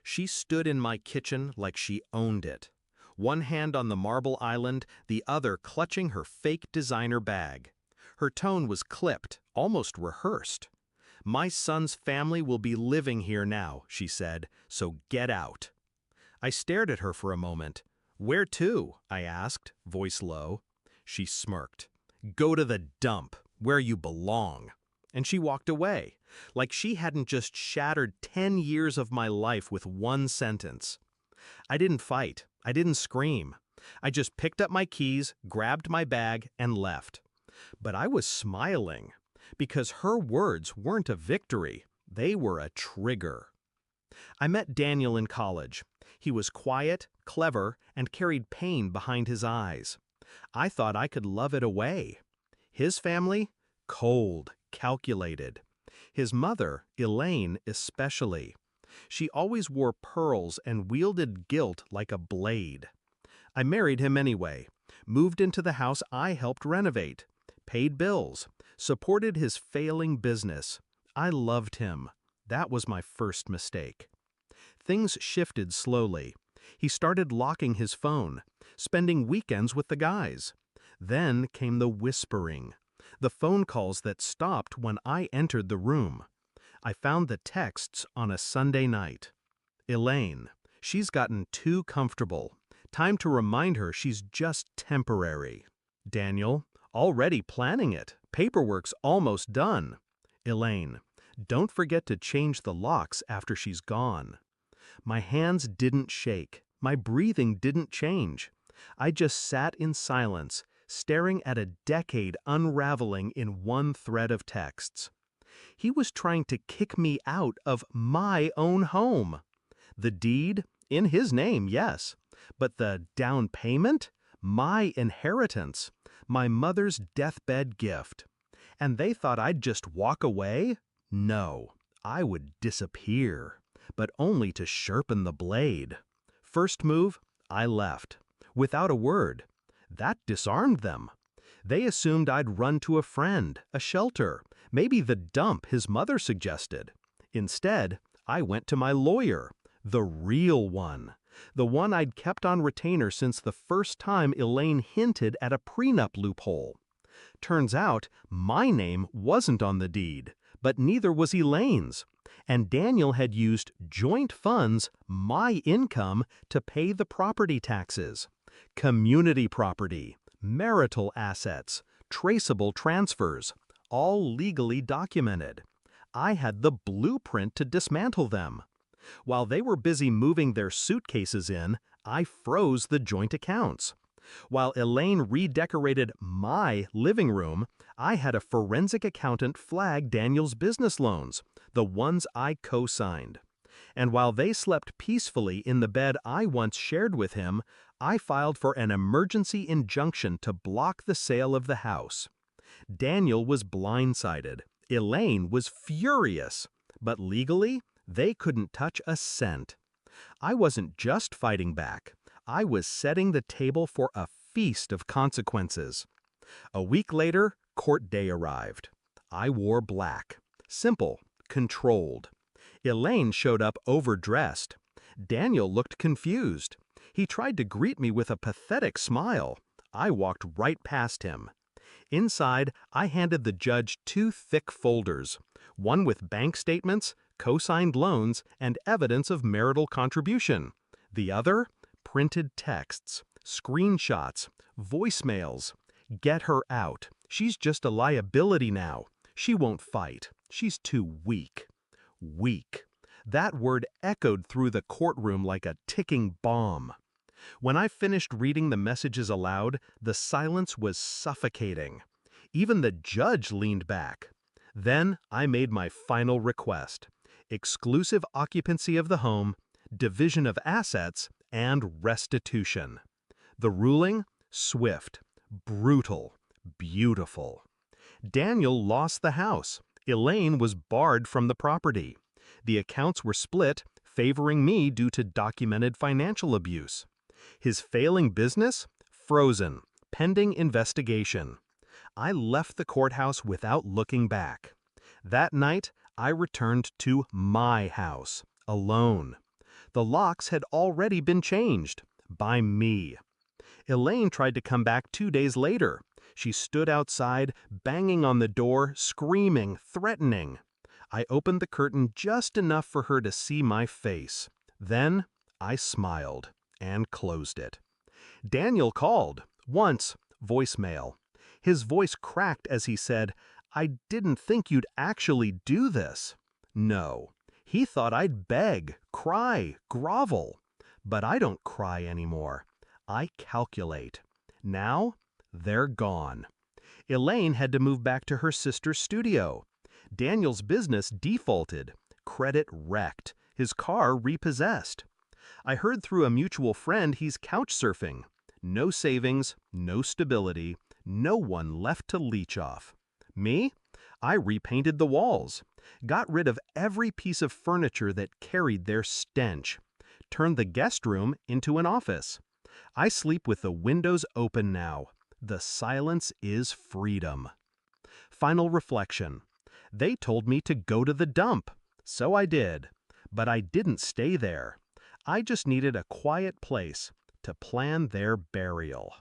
She stood in my kitchen like she owned it. One hand on the marble island, the other clutching her fake designer bag. Her tone was clipped, almost rehearsed. "My son's family will be living here now," she said, "so get out." I stared at her for a moment. "Where to?" I asked, voice low. She smirked. "Go to the dump, where you belong." And she walked away, like she hadn't just shattered 10 years of my life with one sentence. I didn't fight. I didn't scream. I just picked up my keys, grabbed my bag, and left. But I was smiling, because her words weren't a victory. They were a trigger. I met Daniel in college. He was quiet, clever, and carried pain behind his eyes. I thought I could love it away. His family? Cold, calculated. His mother, Elaine, especially. She always wore pearls and wielded guilt like a blade. I married him anyway, moved into the house I helped renovate, paid bills, supported his failing business. I loved him. That was my first mistake. Things shifted slowly. He started locking his phone, spending weekends with the guys. Then came the whispering, the phone calls that stopped when I entered the room. I found the texts on a Sunday night. "Elaine, she's gotten too comfortable. Time to remind her she's just temporary." Daniel, "Already planning it. Paperwork's almost done." Elaine, "Don't forget to change the locks after she's gone." My hands didn't shake. My breathing didn't change. I just sat in silence, staring at a decade unraveling in one thread of texts. He was trying to kick me out of my own home. The deed, in his name, yes. But the down payment? My inheritance. My mother's deathbed gift. And they thought I'd just walk away? No, I would disappear. But only to sharpen the blade. First move, I left. Without a word. That disarmed them. They assumed I'd run to a friend, a shelter, maybe the dump his mother suggested. Instead, I went to my lawyer, the real one, the one I'd kept on retainer since the first time Elaine hinted at a prenup loophole. Turns out, my name wasn't on the deed, but neither was Elaine's. And Daniel had used joint funds, my income, to pay the property taxes. Community property, marital assets, traceable transfers, all legally documented. I had the blueprint to dismantle them. While they were busy moving their suitcases in, I froze the joint accounts. While Elaine redecorated my living room, I had a forensic accountant flag Daniel's business loans, the ones I co-signed. And while they slept peacefully in the bed I once shared with him, I filed for an emergency injunction to block the sale of the house. Daniel was blindsided. Elaine was furious. But legally, they couldn't touch a cent. I wasn't just fighting back. I was setting the table for a feast of consequences. A week later, court day arrived. I wore black. Simple, controlled. Elaine showed up overdressed. Daniel looked confused. He tried to greet me with a pathetic smile. I walked right past him. Inside, I handed the judge 2 thick folders, one with bank statements, co-signed loans, and evidence of marital contribution. The other, printed texts, screenshots, voicemails. "Get her out. She's just a liability now. She won't fight. She's too weak." Weak. That word echoed through the courtroom like a ticking bomb. When I finished reading the messages aloud, the silence was suffocating. Even the judge leaned back. Then I made my final request: exclusive occupancy of the home, division of assets, and restitution. The ruling? Swift, brutal, beautiful. Daniel lost the house. Elaine was barred from the property. The accounts were split, favoring me due to documented financial abuse. His failing business? Frozen, pending investigation. I left the courthouse without looking back. That night, I returned to my house, alone. The locks had already been changed. By me. Elaine tried to come back 2 days later. She stood outside, banging on the door, screaming, threatening. I opened the curtain just enough for her to see my face. Then I smiled and closed it. Daniel called. Once, voicemail. His voice cracked as he said, "I didn't think you'd actually do this." No. He thought I'd beg, cry, grovel. But I don't cry anymore. I calculate. Now, they're gone. Elaine had to move back to her sister's studio. Daniel's business defaulted. Credit wrecked. His car repossessed. I heard through a mutual friend he's couch surfing. No savings, no stability, no one left to leech off. Me? I repainted the walls. Got rid of every piece of furniture that carried their stench. Turned the guest room into an office. I sleep with the windows open now. The silence is freedom. Final reflection. They told me to go to the dump. So I did. But I didn't stay there. I just needed a quiet place to plan their burial.